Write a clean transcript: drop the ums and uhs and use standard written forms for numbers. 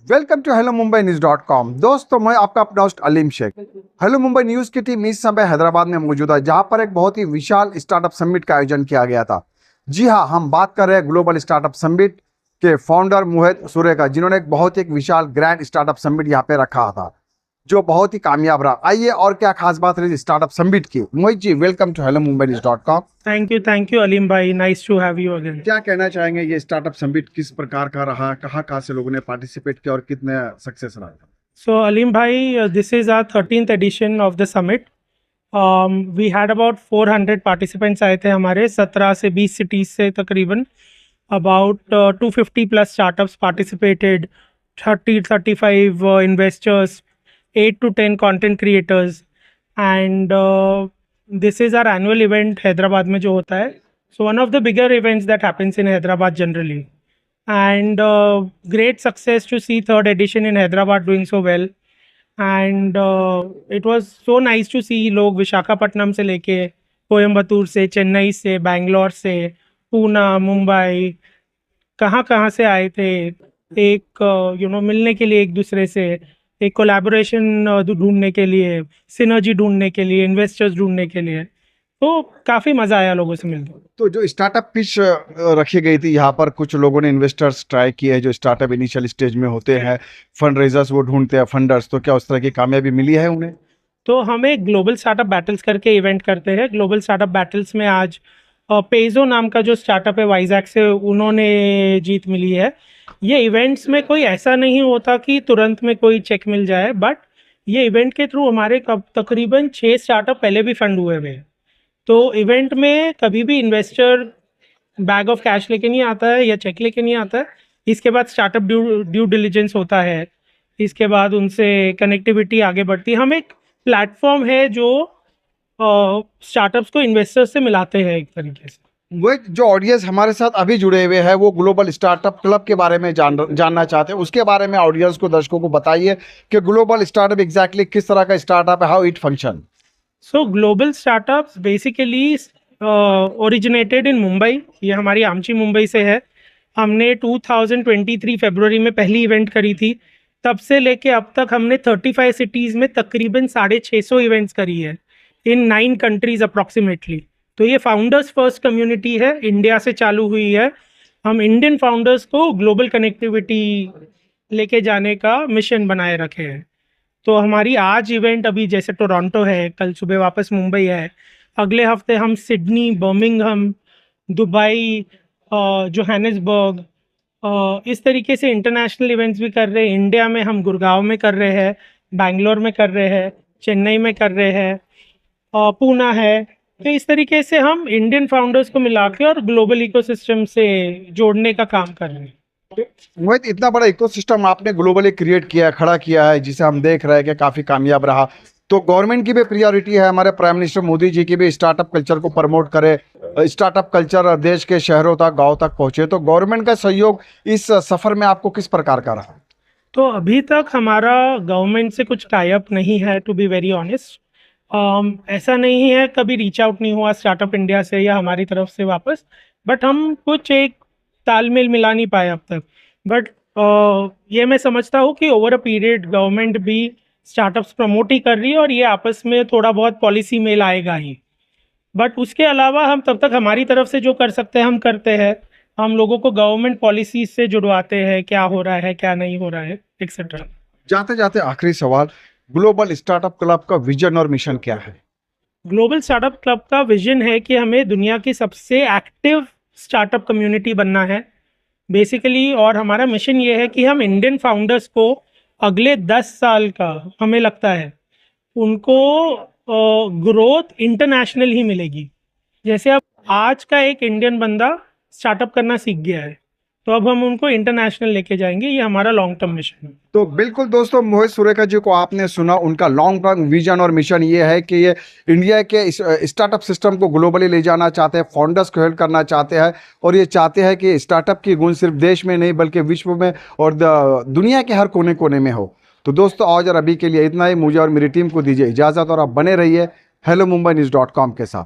Welcome to hello Mumbai news dot com. दोस्तों, मैं आपका अपना host Aleem Shaikh. Hello Mumbai news की टीम इस समय हैदराबाद में मौजूद है, जहां पर एक बहुत ही विशाल स्टार्टअप समिट का आयोजन किया गया था। जी हां, हम बात कर रहे हैं ग्लोबल स्टार्टअप समिट के फाउंडर मोहित सूर्य का, जिन्होंने एक बहुत ही विशाल ग्रैंड स्टार्टअप समिट यहाँ पे रखा था, जो बहुत ही कामयाब रहा। आइए, और क्या खास बात रही स्टार्टअप समिट की। Mohit ji, welcome to hello Mumbai news dot com. Thank you Aleem भाई, nice to have you again. क्या कहना चाहेंगे, ये स्टार्टअप समिट किस प्रकार का रहा, कहाँ से लोगों ने पार्टिसिपेट किया और कितने सक्सेस रहा? So Alim bhai, this is our 13th edition of the summit. We had about 400 participants आए थे हमारे 17 से 20 cities से तकरीबन। About 250 plus startups participated, 35 investors, 8 to 10 content creators, and this is our annual event Hyderabad में जो होता है. So one of the bigger events that happens in Hyderabad generally. And great success to see third edition in Hyderabad doing so well. And it was so nice to see लोग विशाखापट्टनम से लेके कोयम्बतूर से, चेन्नई से, बैंगलोर से, पूना, मुंबई, कहाँ से आए थे एक मिलने के लिए, एक दूसरे से एक कोलैबोरेशन ढूंढने के लिए, सिनर्जी ढूंढने के लिए, इन्वेस्टर्स ढूंढने के लिए। तो काफ़ी मज़ा आया लोगों से मिलकर। तो जो स्टार्टअप पिच रखी गई थी यहाँ पर, कुछ लोगों ने इन्वेस्टर्स ट्राई किए हैं, जो स्टार्टअप इनिशियल स्टेज में होते हैं, फंड रेजर्स वो ढूंढते हैं, फंडर्स। तो क्या उस तरह की कामयाबी मिली है उन्हें? तो हमें ग्लोबल स्टार्टअप बैटल्स करके इवेंट करते हैं। ग्लोबल स्टार्टअप बैटल्स में आज पेजो नाम का जो स्टार्टअप है वाइजैक से, उन्होंने जीत मिली है। ये इवेंट्स में कोई ऐसा नहीं होता कि तुरंत में कोई चेक मिल जाए, बट ये इवेंट के थ्रू हमारे तकरीबन 6 स्टार्टअप पहले भी फंड हुए हैं। तो इवेंट में कभी भी इन्वेस्टर बैग ऑफ कैश लेके नहीं आता है या चेक लेके नहीं आता है। इसके बाद स्टार्टअप ड्यू डिलिजेंस होता है, इसके बाद उनसे कनेक्टिविटी आगे बढ़ती है। हम एक प्लेटफॉर्म है जो स्टार्टअप्स को इन्वेस्टर्स से मिलाते हैं एक तरीके से। वो जो ऑडियंस हमारे साथ अभी जुड़े हुए हैं, वो ग्लोबल स्टार्टअप क्लब के बारे में जानना चाहते हैं। उसके बारे में ऑडियंस को, दर्शकों को बताइए कि ग्लोबल स्टार्टअप एग्जैक्टली किस तरह का स्टार्टअप है, how it function. So global startups basically originated in Mumbai. ये हमारी आमची मुंबई से है। हमने 2023 फरवरी में पहली इवेंट करी थी। तब से लेके अब तक हमने 35 सिटीज़ में तकरीबन 650 इवेंट्स करी है इन 9 कंट्रीज़ अप्रॉक्सीमेटली। तो ये फाउंडर्स फर्स्ट कम्युनिटी है, इंडिया से चालू हुई है। हम इंडियन फाउंडर्स को ग्लोबल कनेक्टिविटी लेके जाने का मिशन बनाए रखे हैं। तो हमारी आज इवेंट अभी जैसे टोरंटो है, कल सुबह वापस मुंबई है, अगले हफ्ते हम सिडनी, बर्मिंघम, दुबई, जोहानिसबर्ग, इस तरीके से इंटरनेशनल इवेंट्स भी कर रहे हैं। इंडिया में हम गुड़गांव में कर रहे हैं, बैंगलोर में कर रहे हैं, चेन्नई में कर रहे हैं, पूना है। तो इस तरीके से हम इंडियन फाउंडर्स को मिला के और ग्लोबल इकोसिस्टम से जोड़ने का काम कर रहे हैं। मोहित, इतना बड़ा इकोसिस्टम आपने ग्लोबली क्रिएट किया है, खड़ा किया है, जिसे हम देख रहे हैं कि काफ़ी कामयाब रहा। तो गवर्नमेंट की भी प्रायोरिटी है, हमारे प्राइम मिनिस्टर मोदी जी की भी स्टार्टअप कल्चर को प्रमोट करे, स्टार्टअप कल्चर देश के शहरों तक, गाँव तक पहुँचे। तो गवर्नमेंट का सहयोग इस सफ़र में आपको किस प्रकार का रहा? तो अभी तक हमारा गवर्नमेंट से कुछ टाई अप नहीं है, टू बी वेरी ऑनेस्ट। ऐसा नहीं है, कभी रीच आउट नहीं हुआ स्टार्टअप इंडिया से या हमारी तरफ से वापस, बट हम कुछ एक तालमेल मिला नहीं पाए अब तक। बट ये मैं समझता हूँ कि ओवर अ पीरियड गवर्नमेंट भी स्टार्टअप्स प्रमोट ही कर रही है और ये आपस में थोड़ा बहुत पॉलिसी मेल आएगा ही। बट उसके अलावा हम तब तक हमारी तरफ से जो कर सकते हैं हम करते हैं। हम लोगों को गवर्नमेंट पॉलिसीज से जुड़वाते हैं, क्या हो रहा है, क्या नहीं हो रहा है, एक्सेट्रा। जाते जाते आखिरी सवाल, ग्लोबल स्टार्टअप क्लब का विजन और मिशन क्या है? ग्लोबल स्टार्टअप क्लब का विजन है कि हमें दुनिया की सबसे एक्टिव स्टार्टअप कम्युनिटी बनना है बेसिकली। और हमारा मिशन ये है कि हम इंडियन फाउंडर्स को अगले 10 साल का, हमें लगता है उनको ग्रोथ इंटरनेशनल ही मिलेगी। जैसे अब आज का एक इंडियन बंदा स्टार्टअप करना सीख गया है, तो अब हम उनको इंटरनेशनल लेके जाएंगे। ये हमारा लॉन्ग टर्म मिशन है। तो बिल्कुल दोस्तों, मोहित सूर्य जी को आपने सुना, उनका लॉन्ग टर्म विजन और मिशन ये है कि ये इंडिया के स्टार्टअप सिस्टम को ग्लोबली ले जाना चाहते हैं, फाउंडर्स को हेल्प करना चाहते हैं, और ये चाहते हैं कि स्टार्टअप की गुण सिर्फ देश में नहीं बल्कि विश्व में और दुनिया के हर कोने कोने में हो। तो दोस्तों, आज और अभी के लिए इतना ही। मुझे और मेरी टीम को दीजिए इजाज़त, और आप बने रहिए हेलो मुंबई न्यूज़.com के साथ।